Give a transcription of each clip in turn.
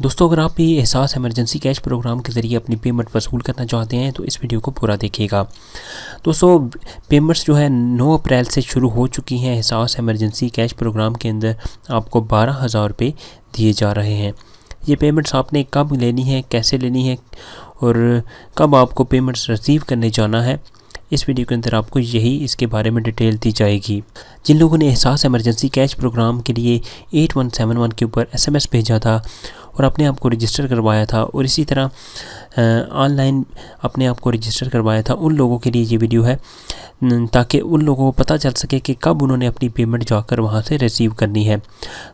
दोस्तों, अगर आप भी एहसास इमरजेंसी कैश प्रोग्राम के ज़रिए अपनी पेमेंट वसूल करना चाहते हैं तो इस वीडियो को पूरा देखिएगा। दोस्तों, पेमेंट्स जो है 9 अप्रैल से शुरू हो चुकी हैं। एहसास इमरजेंसी कैश प्रोग्राम के अंदर आपको 12,000 रुपये दिए जा रहे हैं। ये पेमेंट्स आपने कब लेनी है, कैसे लेनी है और कब आपको पेमेंट्स रिसीव करने जाना है, इस वीडियो के अंदर आपको यही इसके बारे में डिटेल दी जाएगी। जिन लोगों ने एहसास इमरजेंसी कैश प्रोग्राम के लिए 8171 के ऊपर SMS भेजा था और अपने आप को रजिस्टर करवाया था और इसी तरह ऑनलाइन अपने आप को रजिस्टर करवाया था, उन लोगों के लिए ये वीडियो है ताकि उन लोगों को पता चल सके कि कब उन्होंने अपनी पेमेंट जाकर वहाँ से रिसीव करनी है।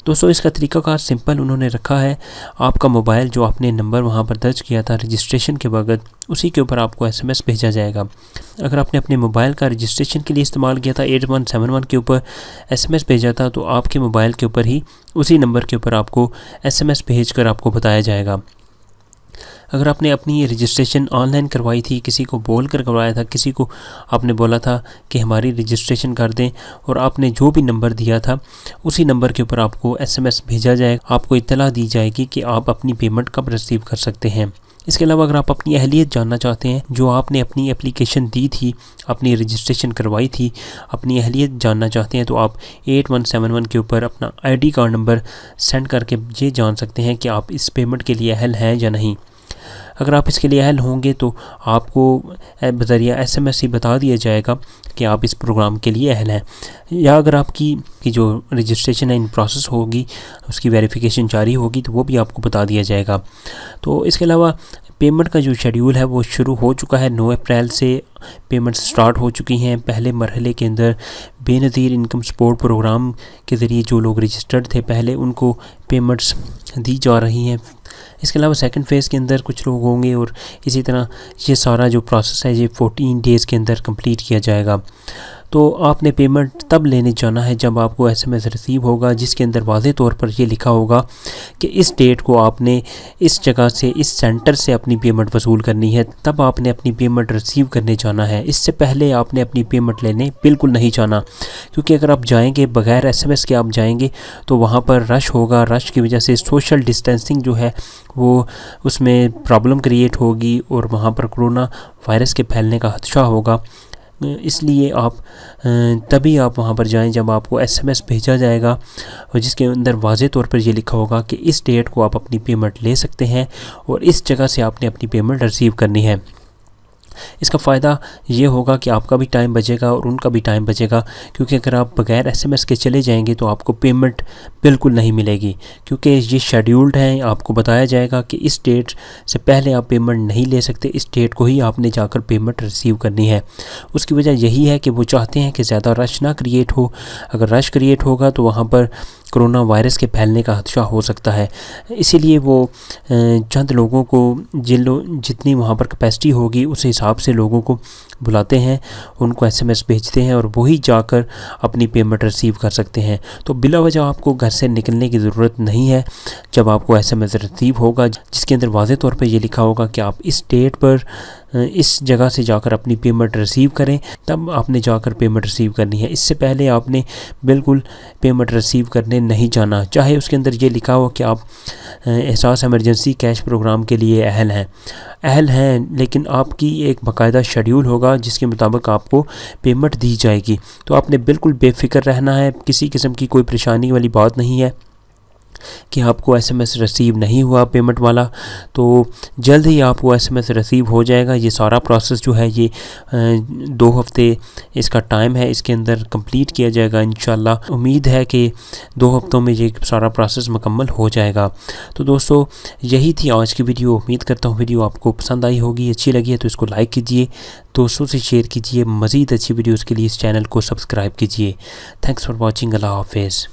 दोस्तों, इसका तरीक़ाकार सिंपल उन्होंने रखा है। आपका मोबाइल जो आपने नंबर वहाँ पर दर्ज किया था रजिस्ट्रेशन के वक्त, उसी के ऊपर आपको SMS भेजा जाएगा। अगर आपने अपने मोबाइल का रजिस्ट्रेशन के लिए इस्तेमाल किया था, 8171 के ऊपर SMS भेजा था, तो आपके मोबाइल के ऊपर ही उसी नंबर के ऊपर आपको SMS भेजकर आपको बताया जाएगा। अगर आपने अपनी रजिस्ट्रेशन ऑनलाइन करवाई थी, किसी को बोल कर करवाया था, किसी को आपने बोला था कि हमारी रजिस्ट्रेशन कर दें और आपने जो भी नंबर दिया था उसी नंबर के ऊपर आपको SMS भेजा जाएगा। आपको इत्तला दी जाएगी कि आप अपनी पेमेंट कब रिसीव कर सकते हैं। इसके अलावा अगर आप अपनी अहलियत जानना चाहते हैं, जो आपने अपनी एप्लीकेशन दी थी, अपनी रजिस्ट्रेशन करवाई थी, अपनी अहलियत जानना चाहते हैं, तो आप 8171 के ऊपर अपना ID कार्ड नंबर सेंड करके ये जान सकते हैं कि आप इस पेमेंट के लिए अहल हैं या नहीं। अगर आप इसके लिए अहल होंगे तो आपको बज़रिया SMS ही बता दिया जाएगा कि आप इस प्रोग्राम के लिए अहल हैं, या अगर आपकी जो रजिस्ट्रेशन है इन प्रोसेस होगी, उसकी वेरिफिकेशन जारी होगी, तो वो भी आपको बता दिया जाएगा। तो इसके अलावा पेमेंट का जो शेड्यूल है वो शुरू हो चुका है। 9 अप्रैल से पेमेंट्स स्टार्ट हो चुकी हैं। पहले मरहले के अंदर बेनज़ीर इनकम सपोर्ट प्रोग्राम के ज़रिए जो लोग रजिस्टर्ड थे पहले, उनको पेमेंट्स दी जा रही हैं। इसके अलावा सेकंड फ़ेज़ के अंदर कुछ लोग होंगे और इसी तरह ये सारा जो प्रोसेस है ये 14 डेज़ के अंदर कंप्लीट किया जाएगा। तो आपने पेमेंट तब लेने जाना है जब आपको SMS रिसीव होगा, जिसके अंदर वाज़े तौर पर ये लिखा होगा कि इस डेट को आपने इस जगह से, इस सेंटर से अपनी पेमेंट वसूल करनी है, तब आपने अपनी पेमेंट रिसीव करने जाना है। इससे पहले आपने अपनी पेमेंट लेने बिल्कुल नहीं जाना, क्योंकि अगर आप जाएंगे बग़ैर SMS के आप जाएंगे तो वहाँ पर रश होगा। रश की वजह से सोशल डिस्टेंसिंग जो है वो उसमें प्रॉब्लम क्रिएट होगी और वहाँ पर कोरोना वायरस के फैलने का खदशा होगा। इसलिए आप तभी आप वहाँ पर जाएं जब आपको SMS भेजा जाएगा और जिसके अंदर वाज़े तौर पर ये लिखा होगा कि इस डेट को आप अपनी पेमेंट ले सकते हैं और इस जगह से आपने अपनी पेमेंट रिसीव करनी है। इसका फ़ायदा ये होगा कि आपका भी टाइम बचेगा और उनका भी टाइम बचेगा, क्योंकि अगर आप बग़ैर SMS के चले जाएंगे तो आपको पेमेंट बिल्कुल नहीं मिलेगी, क्योंकि ये शेड्यूल्ड है। आपको बताया जाएगा कि इस डेट से पहले आप पेमेंट नहीं ले सकते, इस डेट को ही आपने जाकर पेमेंट रिसीव करनी है। उसकी वजह यही है कि वो चाहते हैं कि ज़्यादा रश ना क्रिएट हो। अगर रश क्रिएट होगा तो वहाँ पर कोरोना वायरस के फैलने का खदशा हो सकता है। इसीलिए वो चंद लोगों को जितनी वहाँ पर कैपेसिटी होगी उस हिसाब से लोगों को बुलाते हैं, उनको SMS भेजते हैं और वही जाकर अपनी पेमेंट रिसीव कर सकते हैं। तो बिला वजह आपको घर से निकलने की ज़रूरत नहीं है। जब आपको SMS रिसीव होगा जिसके अंदर वाज़े तौर पर ये लिखा होगा कि आप इस डेट पर इस जगह से जाकर अपनी पेमेंट रिसीव करें, तब आपने जाकर पेमेंट रिसीव करनी है। इससे पहले आपने बिल्कुल पेमेंट रिसीव करने नहीं जाना, चाहे उसके अंदर ये लिखा हो कि आप एहसास इमरजेंसी कैश प्रोग्राम के लिए अहल हैं, लेकिन आपकी एक बाकायदा शेड्यूल होगा जिसके मुताबिक आपको पेमेंट दी जाएगी। तो आपने बिल्कुल बेफिक्र रहना है, किसी किस्म की कोई परेशानी वाली बात नहीं है कि आपको SMS रिसीव नहीं हुआ पेमेंट वाला। तो जल्द ही आपको SMS रिसीव हो जाएगा। ये सारा प्रोसेस जो है ये 2 हफ्ते इसका टाइम है, इसके अंदर कंप्लीट किया जाएगा इंशाल्लाह। उम्मीद है कि 2 हफ्तों में ये सारा प्रोसेस मुकम्मल हो जाएगा। तो दोस्तों, यही थी आज की वीडियो। उम्मीद करता हूँ वीडियो आपको पसंद आई होगी। अच्छी लगी है तो इसको लाइक कीजिए, दोस्तों से शेयर कीजिए। मज़ीद अच्छी वीडियोज़ के लिए इस चैनल को सब्सक्राइब कीजिए। Thanks for watching. अल्लाह हाफिज़।